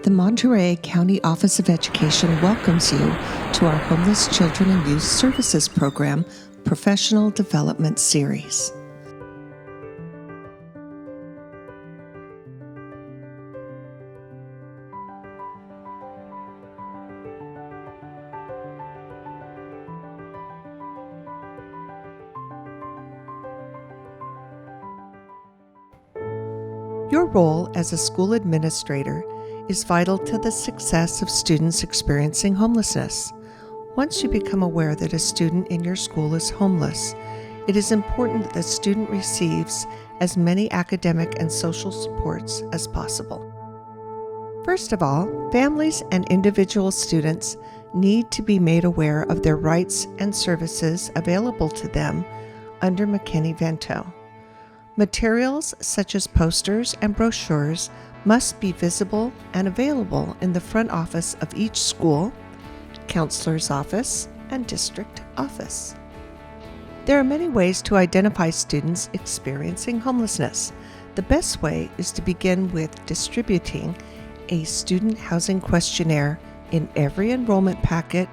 The Monterey County Office of Education welcomes you to our Homeless Children and Youth Services Program Professional Development Series. Your role as a school administrator is vital to the success of students experiencing homelessness. Once you become aware that a student in your school is homeless, it is important that the student receives as many academic and social supports as possible. First of all, families and individual students need to be made aware of their rights and services available to them under McKinney-Vento. Materials such as posters and brochures must be visible and available in the front office of each school, counselor's office, and district office. There are many ways to identify students experiencing homelessness. The best way is to begin with distributing a student housing questionnaire in every enrollment packet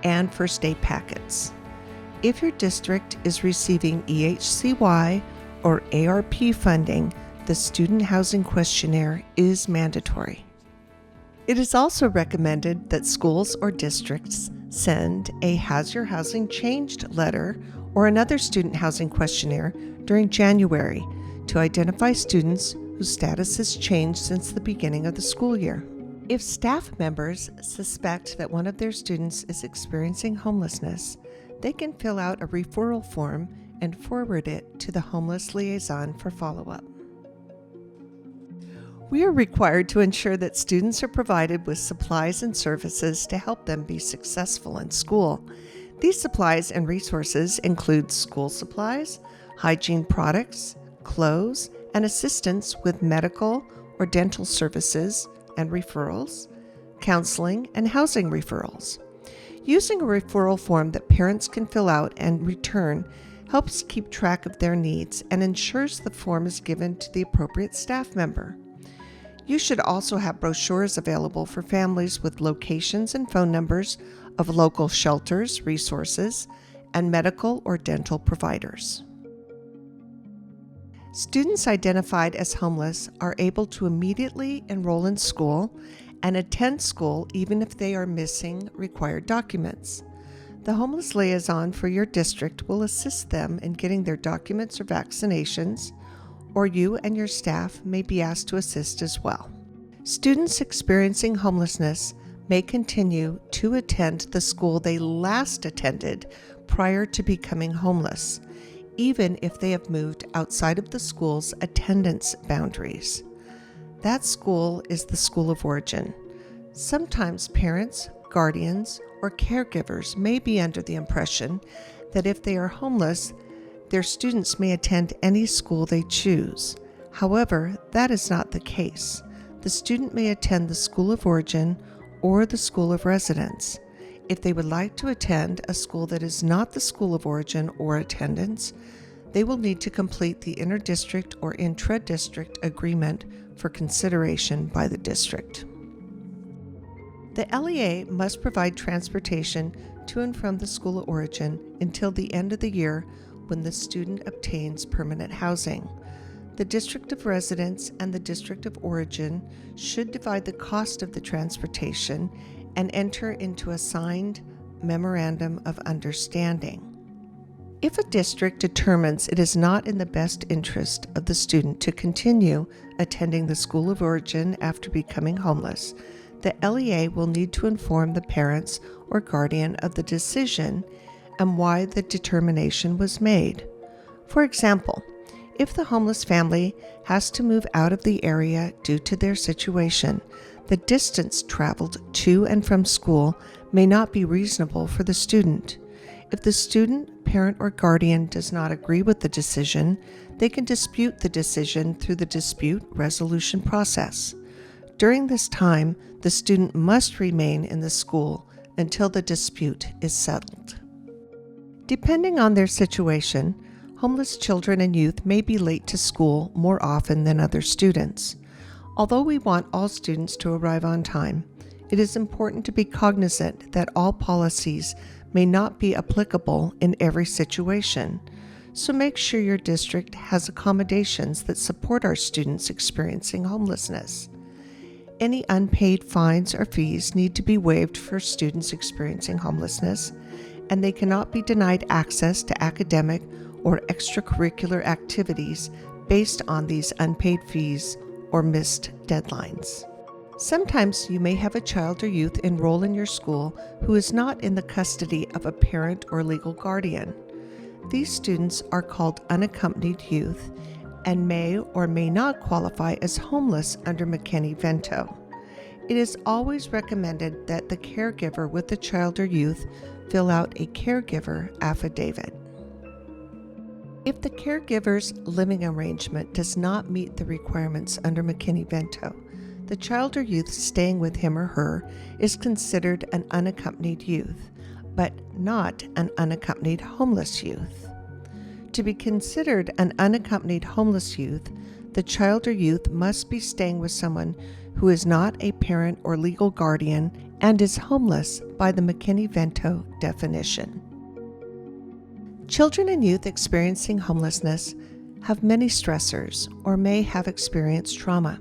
and first aid packets. If your district is receiving EHCY or ARP funding, the Student Housing Questionnaire is mandatory. It is also recommended that schools or districts send a Has Your Housing Changed letter or another Student Housing Questionnaire during January to identify students whose status has changed since the beginning of the school year. If staff members suspect that one of their students is experiencing homelessness, they can fill out a referral form and forward it to the homeless liaison for follow-up. We are required to ensure that students are provided with supplies and services to help them be successful in school. These supplies and resources include school supplies, hygiene products, clothes, and assistance with medical or dental services and referrals, counseling, and housing referrals. Using a referral form that parents can fill out and return helps keep track of their needs and ensures the form is given to the appropriate staff member. You should also have brochures available for families with locations and phone numbers of local shelters, resources, and medical or dental providers. Students identified as homeless are able to immediately enroll in school and attend school even if they are missing required documents. The homeless liaison for your district will assist them in getting their documents or vaccinations, or you and your staff may be asked to assist as well. Students experiencing homelessness may continue to attend the school they last attended prior to becoming homeless, even if they have moved outside of the school's attendance boundaries. That school is the school of origin. Sometimes parents, guardians, or caregivers may be under the impression that if they are homeless, their students may attend any school they choose. However, that is not the case. The student may attend the school of origin or the school of residence. If they would like to attend a school that is not the school of origin or attendance, they will need to complete the inter-district or intra-district agreement for consideration by the district. The LEA must provide transportation to and from the school of origin until the end of the year when the student obtains permanent housing. The district of residence and the district of origin should divide the cost of the transportation and enter into a signed memorandum of understanding. If a district determines it is not in the best interest of the student to continue attending the school of origin after becoming homeless, the LEA will need to inform the parents or guardian of the decision and why the determination was made. For example, if the homeless family has to move out of the area due to their situation, the distance traveled to and from school may not be reasonable for the student. If the student, parent, or guardian does not agree with the decision, they can dispute the decision through the dispute resolution process. During this time, the student must remain in the school until the dispute is settled. Depending on their situation, homeless children and youth may be late to school more often than other students. Although we want all students to arrive on time, it is important to be cognizant that all policies may not be applicable in every situation, so make sure your district has accommodations that support our students experiencing homelessness. Any unpaid fines or fees need to be waived for students experiencing homelessness, and they cannot be denied access to academic or extracurricular activities based on these unpaid fees or missed deadlines. Sometimes you may have a child or youth enroll in your school who is not in the custody of a parent or legal guardian. These students are called unaccompanied youth and may or may not qualify as homeless under McKinney-Vento. It is always recommended that the caregiver with the child or youth fill out a caregiver affidavit. If the caregiver's living arrangement does not meet the requirements under McKinney-Vento, the child or youth staying with him or her is considered an unaccompanied youth, but not an unaccompanied homeless youth. To be considered an unaccompanied homeless youth, the child or youth must be staying with someone who is not a parent or legal guardian and is homeless by the McKinney-Vento definition. Children and youth experiencing homelessness have many stressors or may have experienced trauma.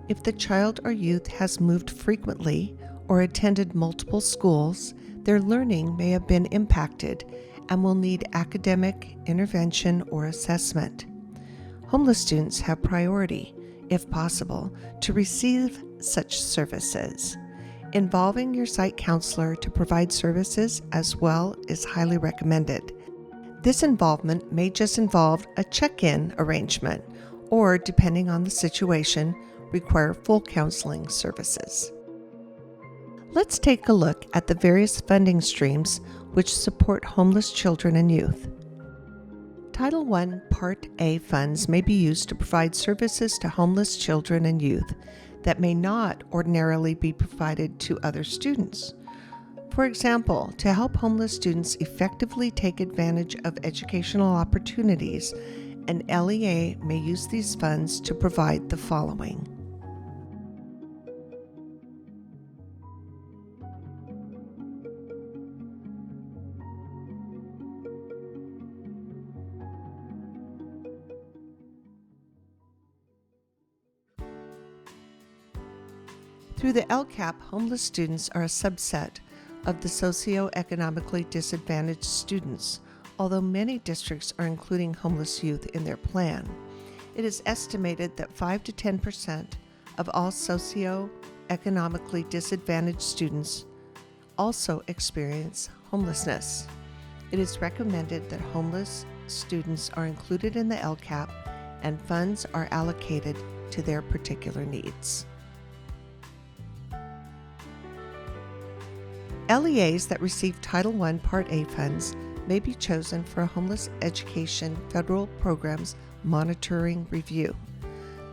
If the child or youth has moved frequently or attended multiple schools, their learning may have been impacted and will need academic intervention or assessment. Homeless students have priority, if possible, to receive such services. Involving your site counselor to provide services as well is highly recommended. This involvement may just involve a check-in arrangement or, depending on the situation, require full counseling services. Let's take a look at the various funding streams which support homeless children and youth. Title I Part A funds may be used to provide services to homeless children and youth that may not ordinarily be provided to other students. For example, to help homeless students effectively take advantage of educational opportunities, an LEA may use these funds to provide the following. Through the LCAP, homeless students are a subset of the socioeconomically disadvantaged students, although many districts are including homeless youth in their plan. It is estimated that 5 to 10% of all socioeconomically disadvantaged students also experience homelessness. It is recommended that homeless students are included in the LCAP and funds are allocated to their particular needs. LEAs that receive Title I Part A funds may be chosen for a homeless education federal programs monitoring review.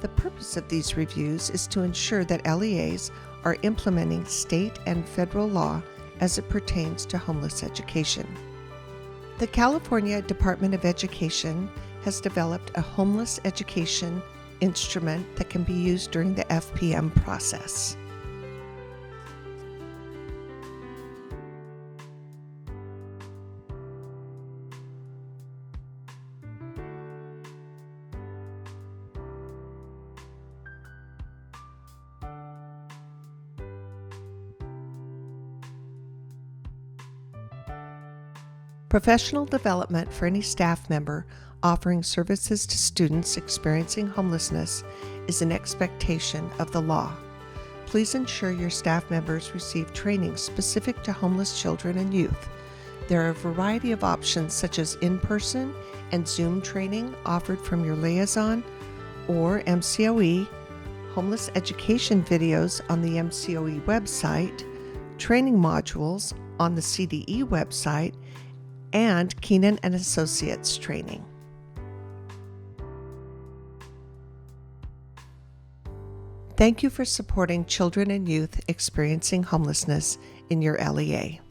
The purpose of these reviews is to ensure that LEAs are implementing state and federal law as it pertains to homeless education. The California Department of Education has developed a homeless education instrument that can be used during the FPM process. Professional development for any staff member offering services to students experiencing homelessness is an expectation of the law. Please ensure your staff members receive training specific to homeless children and youth. There are a variety of options such as in-person and Zoom training offered from your liaison or MCOE, homeless education videos on the MCOE website, training modules on the CDE website, and Keenan and Associates training. Thank you for supporting children and youth experiencing homelessness in your LEA.